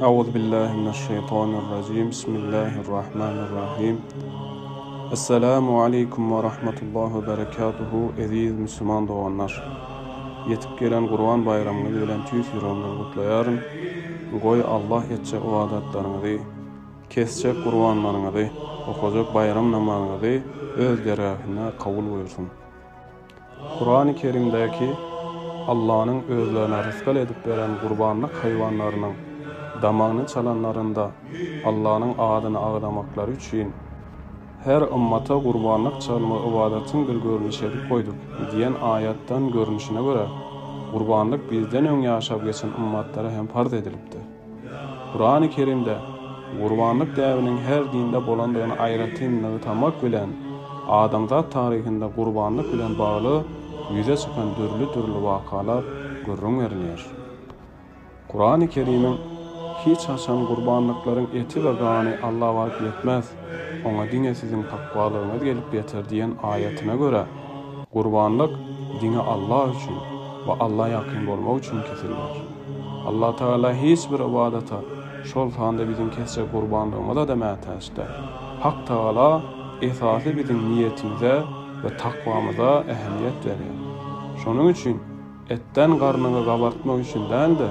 Euzu billahi mineşşeytanirracim. Bismillahirrahmanirrahim. Esselamu aleyküm ve rahmetullahi ve berekatuhu. Aziz Müslüman doğanlar. Yetip gelen Kurban bayramını bilen tüys yüreğimden kutlayarım. Goy Allah etçe ibadatlarınızı, kesçek kurbanlarınızı, okuyacak bayram namazınızı öz dergahine kabul buyursun. Kur'an-ı Kerim'deki Allah'ın özlerine rızkal edip veren kurbanlık hayvanlarının damağını çalanlarında Allah'ın adını ağlamakları için her ümmata kurbanlık çalma ibadetin bir görünüşü edip koyduk diyen ayetten görünüşüne göre kurbanlık bizden ön yaşap geçen ümmetlara hem farz edilipti. Kur'an-ı Kerim'de kurbanlık devinin her dinde bolandığını ayretini tamak bilen adamzat tarihinde kurbanlık bilen bağlı yüze çıkan türlü vakalar görün verilir. Kur'an-ı Kerim'in hiç haşan kurbanlıkların eti ve gani Allah'a varıp yetmez, ona dine sizin takvalığınız gelip yeter diyen ayetine göre kurbanlık dine Allah için ve Allah'a yakın olmak için kesilir. Allah Teala hiçbir ibadata şol sanda bizim kesecek kurbanlığımıza demeyte. Hak Teala esası bizim niyetimize ve takvamıza ehemmiyet veriyor. Şunun için etten karnını kabartmak için değil de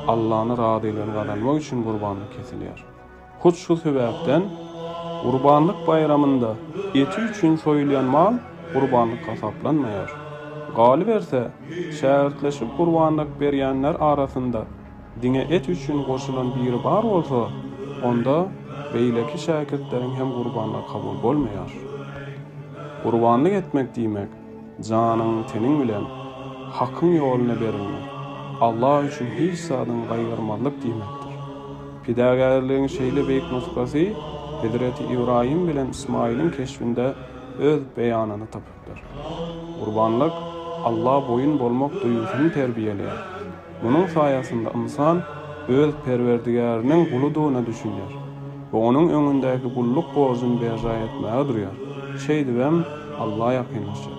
Allah'ın razılığını kazanmak için kurbanlık kesiliyor. Hut şu sebepten kurbanlık bayramında eti için soyulayan mal kurbanlık kasaplanmıyor. Galip ise şertleşip kurbanlık beryenler arasında dine et için koşulan biri bar olsa onda beyleki şakirtlerin hem kurbanlık kabul olmuyor. Kurbanlık etmek demek canın tenin bilen hakkın yoluna verilmek, Allah için hiç sadın gayrılmalık demektir. Pidagarlığın şeyli beyik nuskası Hazreti İbrahim bilen İsmail'in keşfinde öz beyanını tapıptır. Kurbanlık Allah boyun bolmak duyusunu terbiyeliyor. Bunun sayesinde insan öz perverdigarının kuluduğuna düşünür ve onun önündeki kulluk borcunu berca etmeye duruyor. Şeydivem Allah'a yakınlaşır.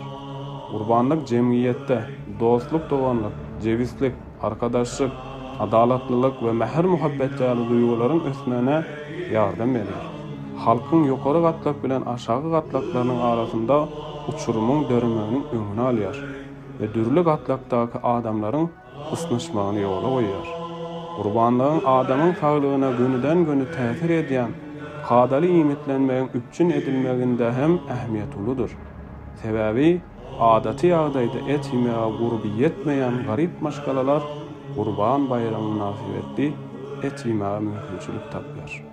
Kurbanlık cemiyette dostluk, doğanlık, cevislik, arkadaşlık, adalatlılık ve mehr muhabbetleri duyguların ösmene yardım verir. Halkın yukarı katlak bilen aşağı katlaklarının arasında uçurumun dörümünün önünü alıyor ve dürlü katlaktaki adamların ısınışmağını yola koyuyor. Kurbanlığın adamın sağlığına günüden günü tesir ediyen kadalı imitlenmeyin üpçün edilmeginde hem ehemmiyetuludur. Sebebi adati yağdaydı et yemeğe gurbi yetmeyen garip maşgalalar kurban bayramı nasip etti, et yemeğe mümkünçülük tapıyor.